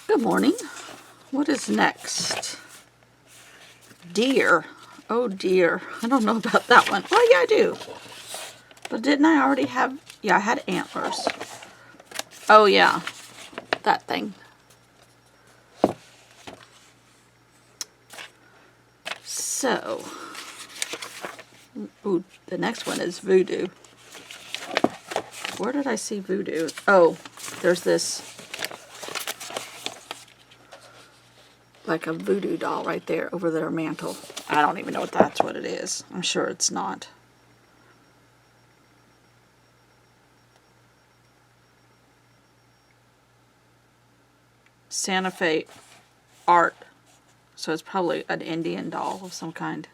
Good morning. What is next? Deer. Oh dear. I don't know about that one. Oh yeah, I do. But didn't I already have... Yeah, I had antlers. Oh yeah. That thing. So. Ooh, the next one is voodoo. Where did I see voodoo? Oh, there's this... like a voodoo doll right there over their mantle. I don't even know what that's what it is. I'm sure it's not. Santa Fe art. So it's probably an Indian doll of some kind.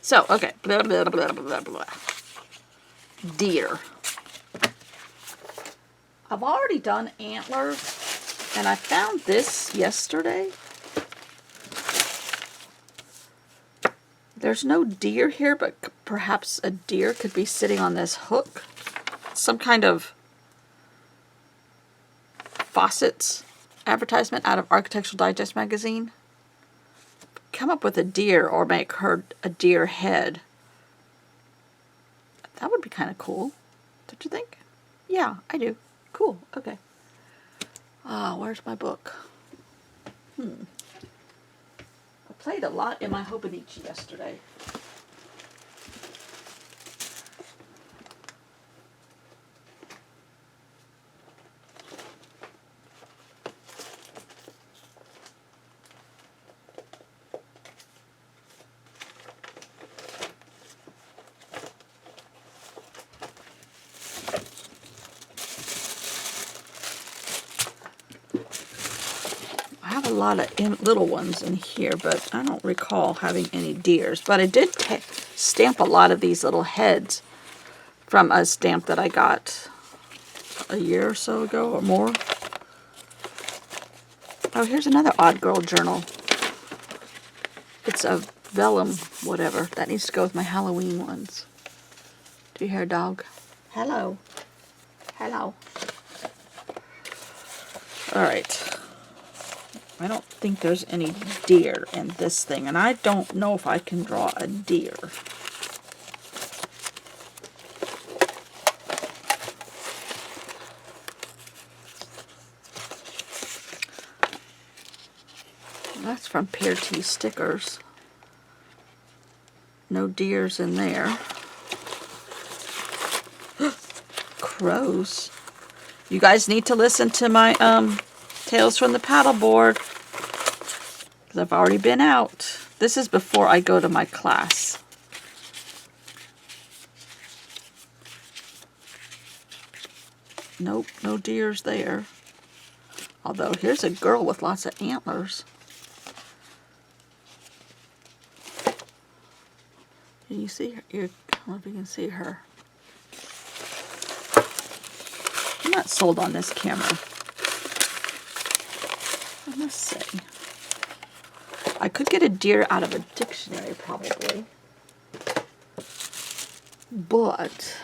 So, okay. Blah, blah, blah, blah, blah. Deer. I've already done antlers, and I found this yesterday. There's no deer here, but perhaps a deer could be sitting on this hook. Some kind of faucets advertisement out of Architectural Digest magazine. Come up with a deer or make her a deer head. That would be kind of cool. Don't you think? Yeah, I do. Cool. Okay. Where's my book? I played a lot in my Hobonichi yesterday. I have a lot of little ones in here, but I don't recall having any deers. But I did stamp a lot of these little heads from a stamp that I got a year or so ago or more. Oh, here's another Odd Girl journal. It's a vellum, whatever. That needs to go with my Halloween ones. Do you hear a dog? Hello. Hello. Alright. I don't think there's any deer in this thing, and I don't know if I can draw a deer. That's from Pear Tea Stickers. No deers in there. Crows. You guys need to listen to my Tales from the Paddleboard, because I've already been out. This is before I go to my class. Nope, no deers there. Although here's a girl with lots of antlers. Can you see her? I don't know if you can see her. I'm not sold on this camera. I must say. I could get a deer out of a dictionary probably. But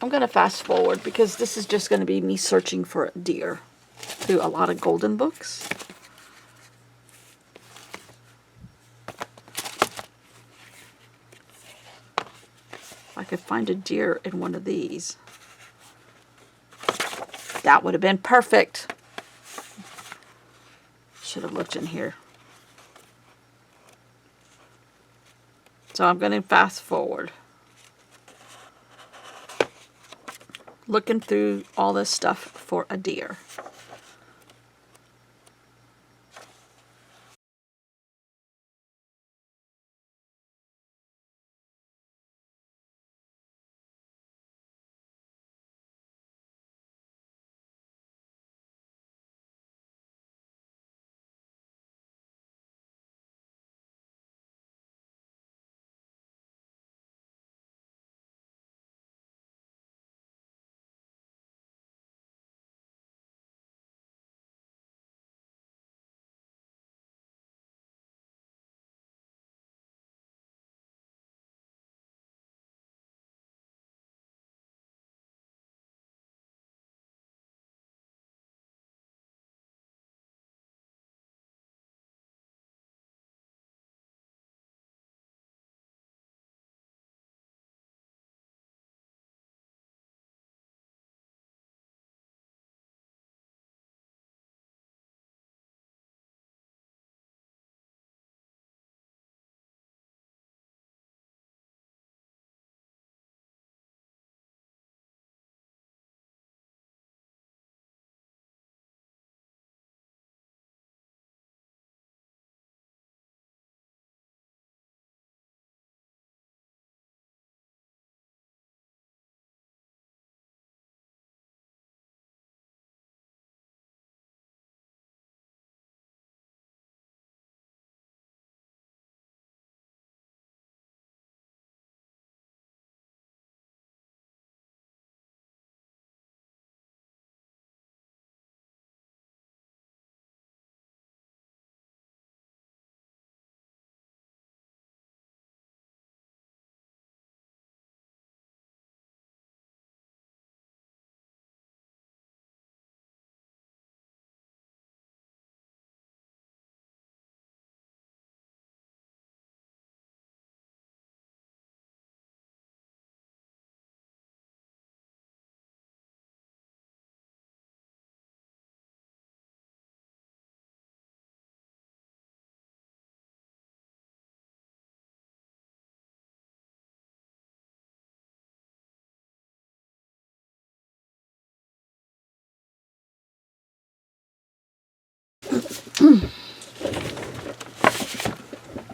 I'm going to fast forward because this is just going to be me searching for a deer through a lot of golden books. If I could find a deer in one of these, that would have been perfect. Should have looked in here. So I'm going to fast forward. Looking through all this stuff for a deer.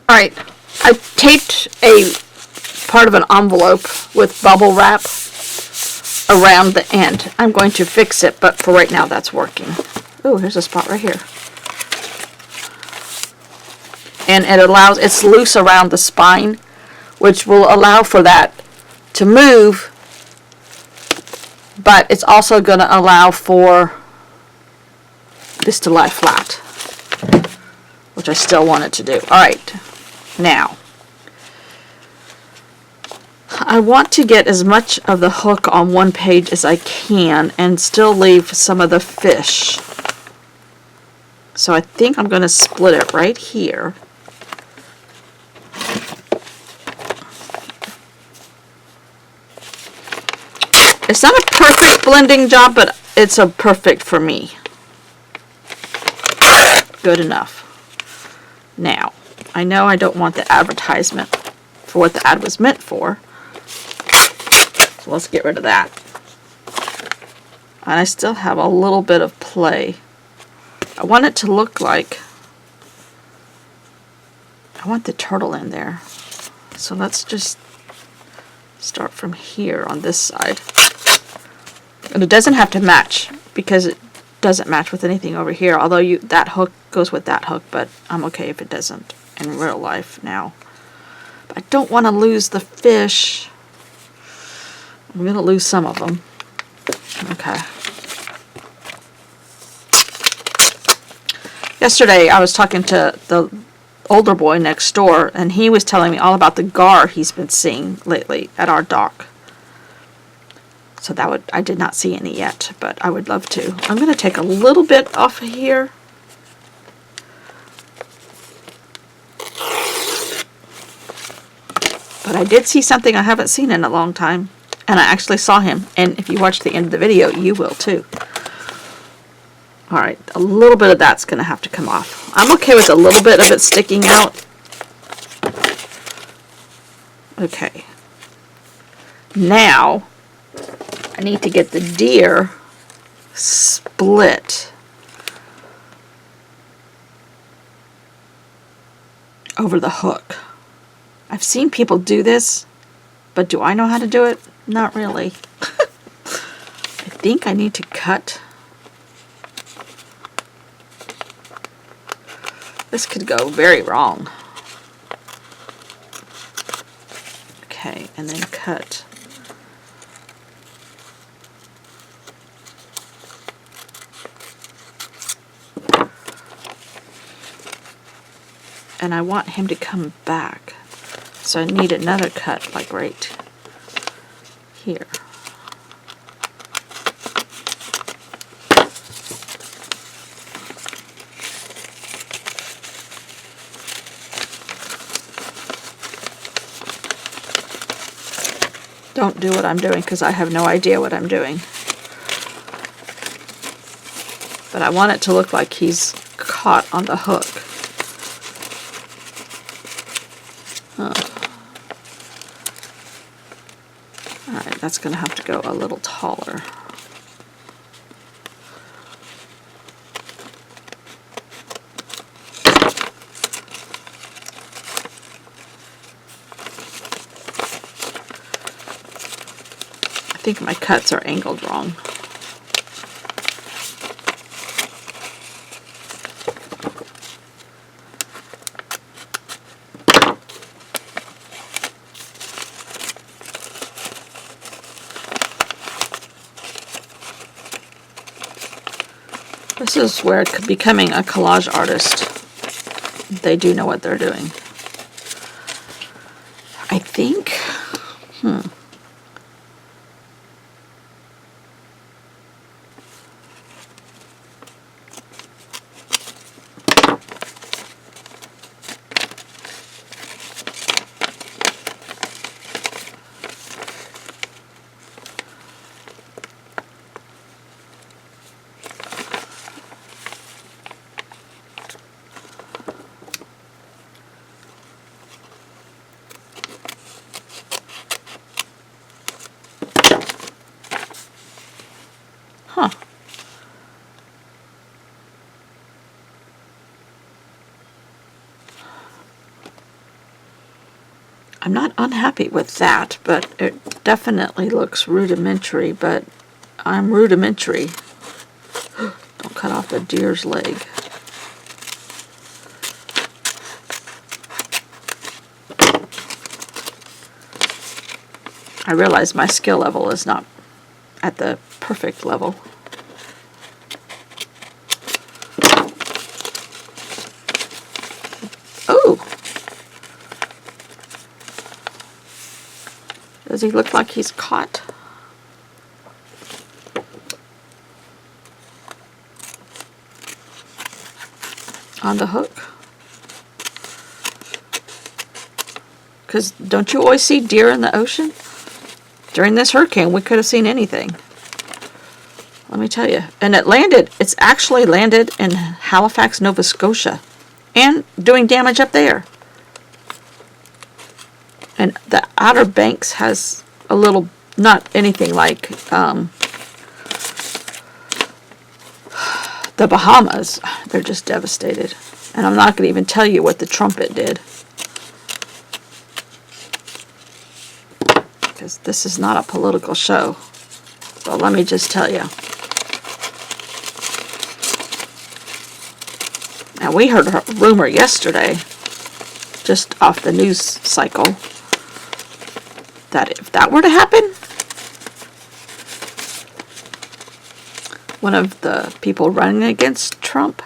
Alright, I taped a part of an envelope with bubble wrap around the end. I'm going to fix it, but for right now that's working. Oh, here's a spot right here. And it allows, it's loose around the spine, which will allow for that to move, but it's also going to allow for this to lie flat, which I still want it to do. Alright, now, I want to get as much of the hook on one page as I can and still leave some of the fish. So I think I'm going to split it right here. It's not a perfect blending job, but it's a perfect for me. Good enough. Now, I know I don't want the advertisement for what the ad was meant for. So let's get rid of that. And I still have a little bit of play. I want it to look like, I want the turtle in there. So let's just start from here on this side. And it doesn't have to match, because it doesn't match with anything over here, although that hook goes with that hook, but I'm okay if it doesn't in real life now. But I don't want to lose the fish. I'm going to lose some of them. Okay. Yesterday I was talking to the older boy next door, and he was telling me all about the gar he's been seeing lately at our dock. So I did not see any yet, but I would love to. I'm going to take a little bit off of here. But I did see something I haven't seen in a long time. And I actually saw him. And if you watch the end of the video, you will too. Alright, a little bit of that's going to have to come off. I'm okay with a little bit of it sticking out. Okay. Now, I need to get the deer split over the hook. I've seen people do this, but do I know how to do it? Not really. I think I need to cut. This could go very wrong. Okay, and then cut. And I want him to come back. So I need another cut, like right here. Don't do what I'm doing, because I have no idea what I'm doing. But I want it to look like he's caught on the hook. Alright, that's going to have to go a little taller. I think my cuts are angled wrong. This is where becoming a collage artist, they do know what they're doing. I think, I'm not unhappy with that, but it definitely looks rudimentary, but I'm rudimentary. Don't cut off the deer's leg. I realize my skill level is not at the perfect level. Oh! Does he look like he's caught? On the hook? Because don't you always see deer in the ocean? During this hurricane, we could have seen anything. Let me tell you. And it's actually landed in Halifax, Nova Scotia. And doing damage up there. And the Outer Banks has a little, not anything like the Bahamas. They're just devastated. And I'm not going to even tell you what the trumpet did. Because this is not a political show. But let me just tell you. Now, we heard a rumor yesterday, just off the news cycle, that if that were to happen, one of the people running against Trump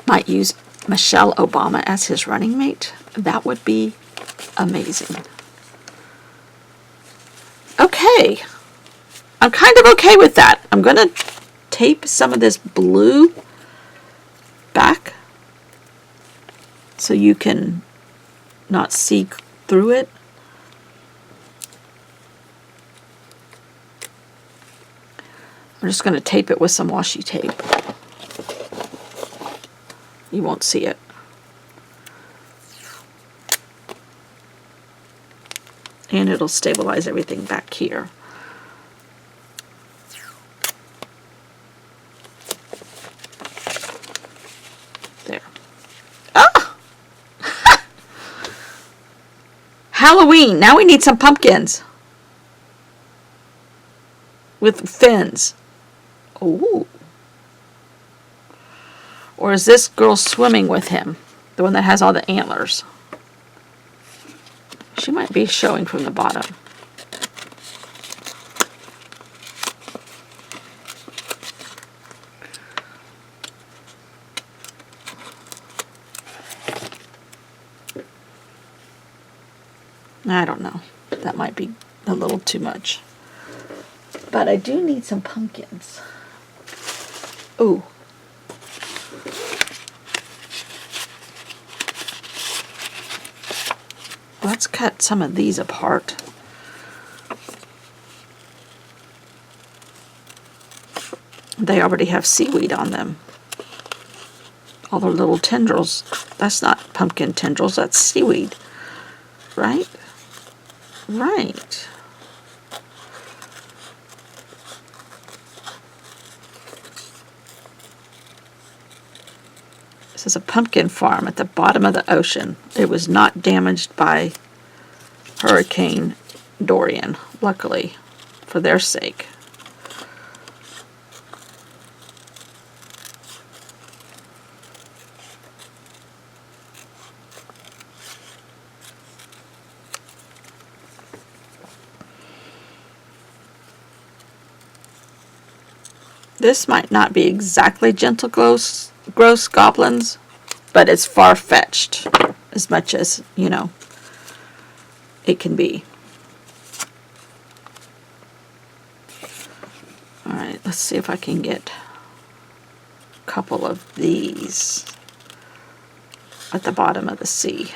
might use Michelle Obama as his running mate. That would be amazing. Okay. I'm kind of okay with that. I'm going to tape some of this blue back so you can not see through it. I'm just going to tape it with some washi tape. You won't see it. And it'll stabilize everything back here. There. Ah! Halloween. Now we need some pumpkins. With fins. Ooh. Or is this girl swimming with him? The one that has all the antlers. She might be showing from the bottom. I don't know. That might be a little too much. But I do need some pumpkins. Ooh. Let's cut some of these apart. They already have seaweed on them. All the little tendrils. That's not pumpkin tendrils, that's seaweed. Right? Right. This is a pumpkin farm at the bottom of the ocean. It was not damaged by Hurricane Dorian, luckily, for their sake. This might not be exactly gentle gross goblins, but it's far-fetched as much as, you know, it can be. Alright, let's see if I can get a couple of these at the bottom of the sea.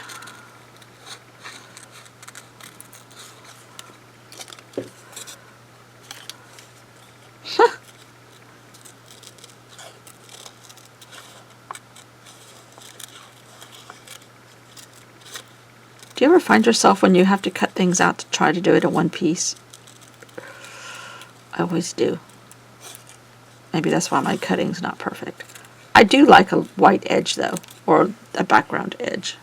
Do you ever find yourself when you have to cut things out to try to do it in one piece? I always do. Maybe that's why my cutting's not perfect. I do like a white edge though, or a background edge.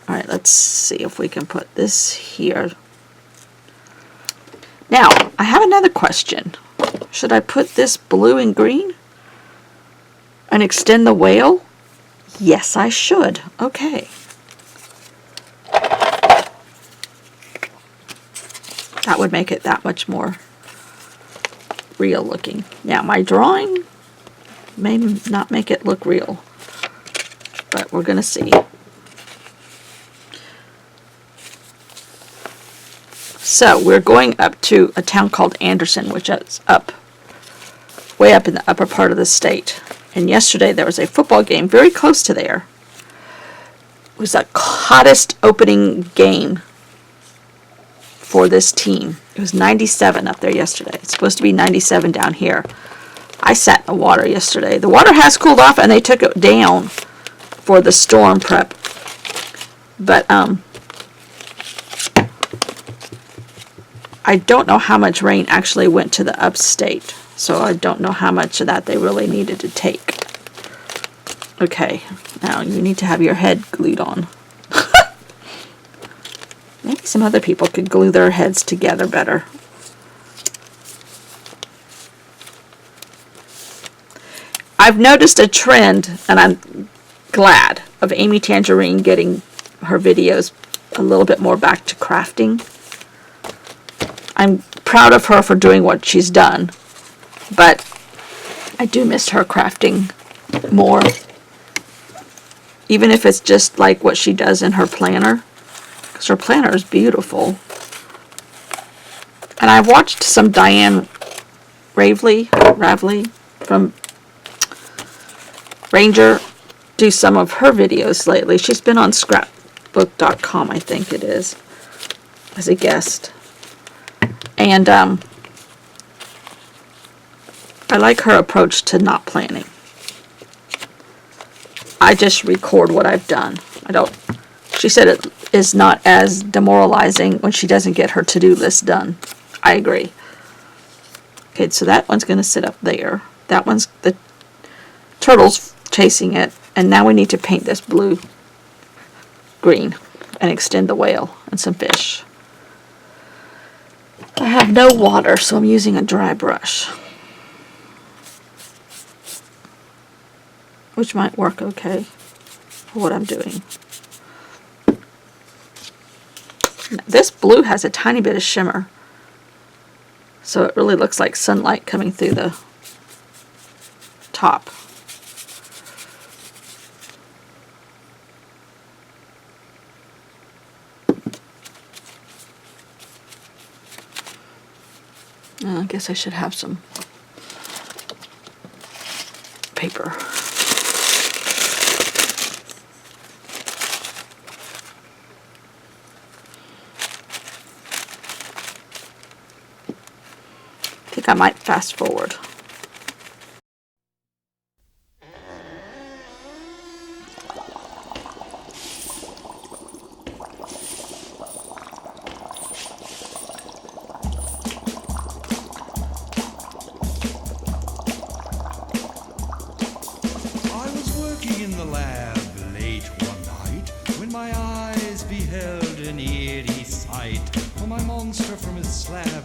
Alright, let's see if we can put this here. Now, I have another question. Should I put this blue and green and extend the whale? Yes, I should. Okay. That would make it that much more real looking. Now, my drawing may not make it look real, but we're going to see. So we're going up to a town called Anderson, which is way up in the upper part of the state. And yesterday there was a football game very close to there. It was the hottest opening game for this team. It was 97 up there yesterday. It's supposed to be 97 down here. I sat in the water yesterday. The water has cooled off and they took it down for the storm prep. But I don't know how much rain actually went to the upstate, so I don't know how much of that they really needed to take. Okay, now you need to have your head glued on. Maybe some other people could glue their heads together better. I've noticed a trend, and I'm glad, of Amy Tangerine getting her videos a little bit more back to crafting. I'm proud of her for doing what she's done, but I do miss her crafting more. Even if it's just like what she does in her planner, because her planner is beautiful. And I've watched some Diane Ravely from Ranger do some of her videos lately. She's been on scrapbook.com, I think it is, as a guest. And I like her approach to not planning. I just record what I've done. She said it is not as demoralizing when she doesn't get her to-do list done. I agree. Okay, so that one's going to sit up there. That one's, the turtle's chasing it. And now we need to paint this blue, green, and extend the whale and some fish. I have no water, so I'm using a dry brush, which might work okay for what I'm doing. This blue has a tiny bit of shimmer, so it really looks like sunlight coming through the top. I guess I should have some paper. I think I might fast forward.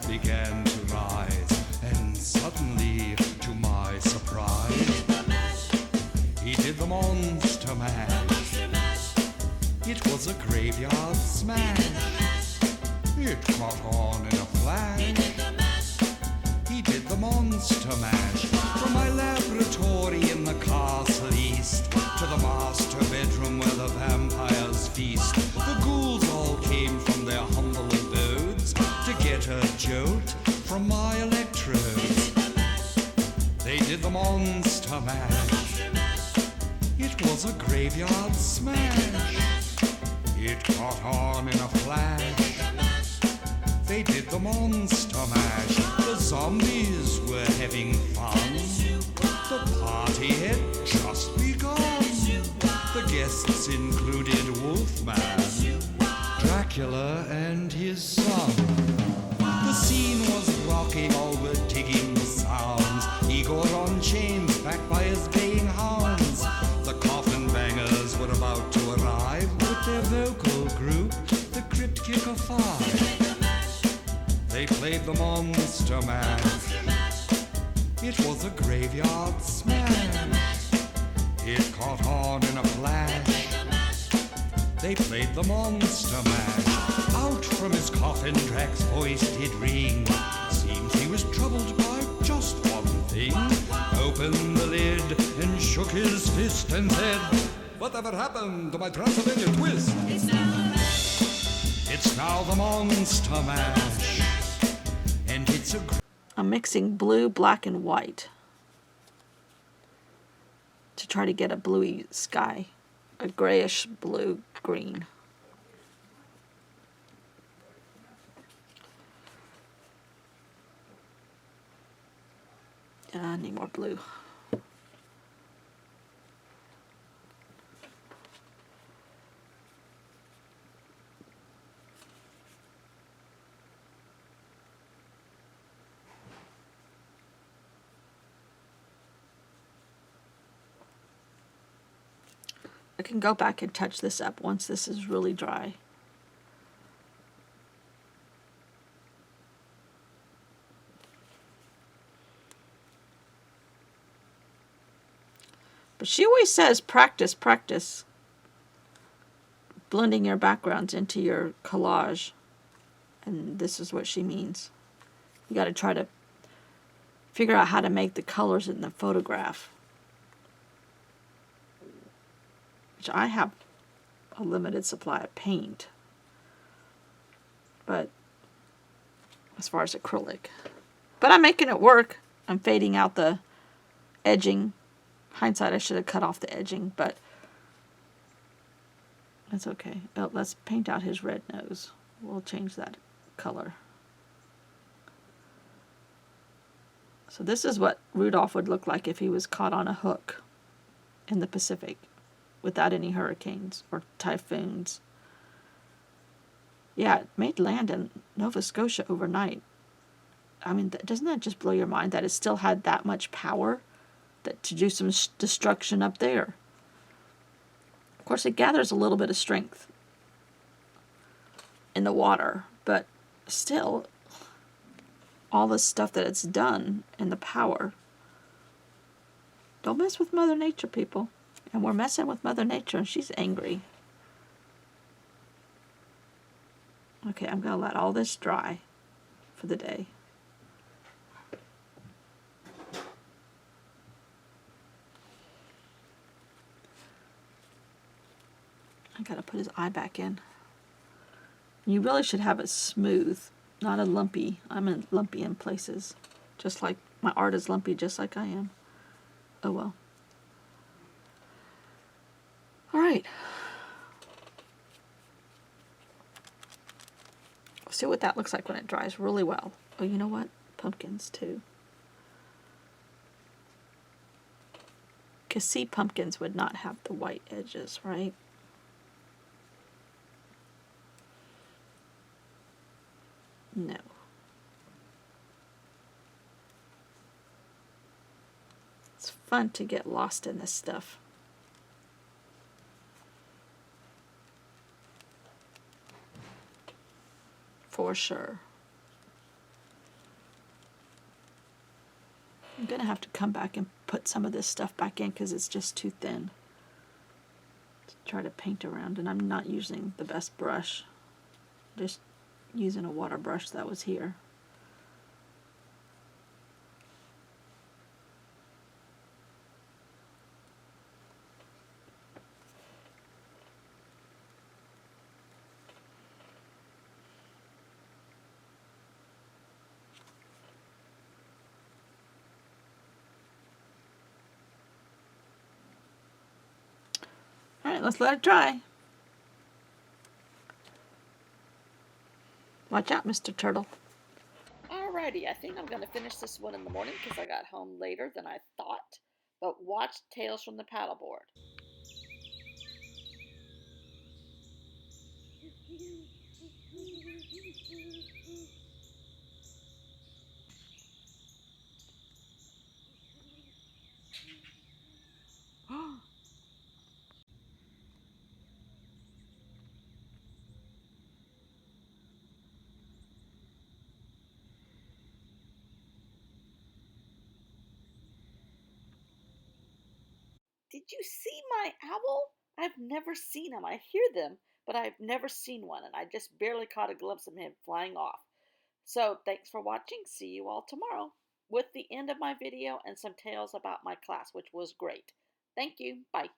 Began to rise, and suddenly, to my surprise, he did the monster mash. It was a graveyard smash. It caught on in a flash. He did the monster mash. From my laboratory in the castle east to the master bedroom where the vampires feast, the ghouls all came from their humble abodes to get a jolt from my electrodes. They did the monster mash. It was a graveyard smash. It caught on in a flash. They did the monster mash. The zombies were having fun. The party had just begun. The guests included Wolfman, Dracula, and his son. The scene was rocking, all were digging the sounds. Igor 5. They played the Monster Mash. It was a graveyard smash. It caught on in a flash. They played the Monster Mash. Out from his coffin, Drax's voice did ring. Seems he was troubled by just one thing. Opened the lid and shook his fist and said, "Whatever happened to my Transylvania twist?" It's now the Monster Mash. And it's a... I'm mixing blue, black, and white to try to get a bluey sky, a grayish blue green. I need more blue. I can go back and touch this up once this is really dry. But she always says practice, practice blending your backgrounds into your collage. And this is what she means. You got to try to figure out how to make the colors in the photograph. Which I have a limited supply of paint. But as far as acrylic. But I'm making it work. I'm fading out the edging. Hindsight, I should have cut off the edging, but that's okay. Oh, let's paint out his red nose. We'll change that color. So this is what Rudolph would look like if he was caught on a hook in the Pacific without any hurricanes or typhoons. Yeah, it made land in Nova Scotia overnight. I mean, doesn't that just blow your mind that it still had that much power to do some destruction up there? Of course, it gathers a little bit of strength in the water, but still, all the stuff that it's done and the power. Don't mess with Mother Nature, people. And we're messing with Mother Nature, and she's angry. Okay, I'm going to let all this dry for the day. I got to put his eye back in. You really should have it smooth, not a lumpy. I'm lumpy in places. Just like my art is lumpy, just like I am. Oh well. All right. We'll see what that looks like when it dries really well. Oh, you know what? Pumpkins too. Because see, pumpkins would not have the white edges, right? No. It's fun to get lost in this stuff. For sure. I'm going to have to come back and put some of this stuff back in because it's just too thin to try to paint around. And I'm not using the best brush. Just using a water brush that was here. Alright, let's let it dry. Watch out, Mr. Turtle. Alrighty, I think I'm going to finish this one in the morning because I got home later than I thought. But watch Tales from the Paddleboard. Did you see my owl? I've never seen him. I hear them, but I've never seen one, and I just barely caught a glimpse of him flying off. So thanks for watching. See you all tomorrow with the end of my video and some tales about my class, which was great. Thank you. Bye.